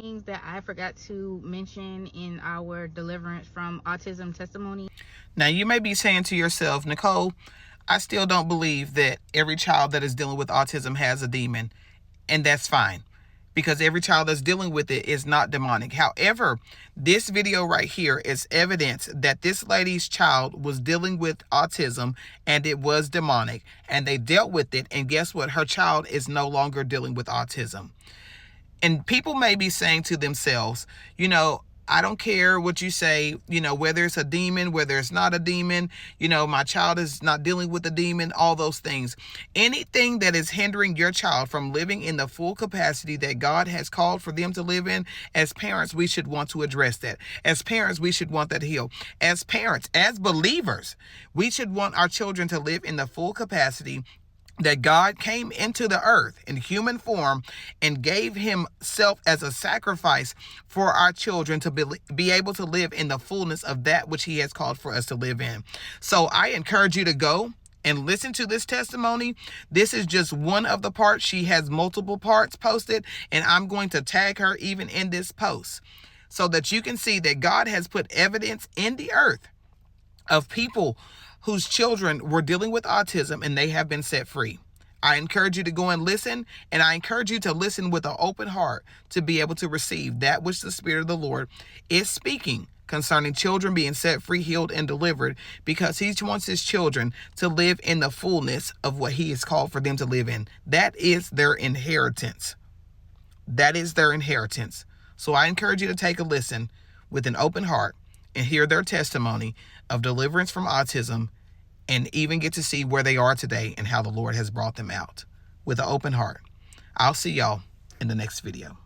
things that I forgot to mention in our Deliverance from Autism testimony. Now, you may be saying to yourself, Nicole, I still don't believe that every child that is dealing with autism has a demon, and that's fine, because every child that's dealing with it is not demonic. However, this video right here is evidence that this lady's child was dealing with autism and it was demonic, and they dealt with it, and guess what? Her child is no longer dealing with autism. And people may be saying to themselves, I don't care what you say, whether it's a demon, whether it's not a demon, my child is not dealing with a demon, all those things. Anything that is hindering your child from living in the full capacity that God has called for them to live in, as parents, we should want to address that. As parents, we should want that healed. As parents, as believers, we should want our children to live in the full capacity that God came into the earth in human form and gave himself as a sacrifice for our children to be able to live in the fullness of that which he has called for us to live in. So I encourage you to go and listen to this testimony. This is just one of the parts. She has multiple parts posted, and I'm going to tag her even in this post so that you can see that God has put evidence in the earth of people whose children were dealing with autism and they have been set free. I encourage you to go and listen, and I encourage you to listen with an open heart to be able to receive that which the Spirit of the Lord is speaking concerning children being set free, healed, and delivered, because he wants his children to live in the fullness of what he has called for them to live in. That is their inheritance. That is their inheritance. So I encourage you to take a listen with an open heart and hear their testimony of deliverance from autism, and even get to see where they are today and how the Lord has brought them out with an open heart. I'll see y'all in the next video.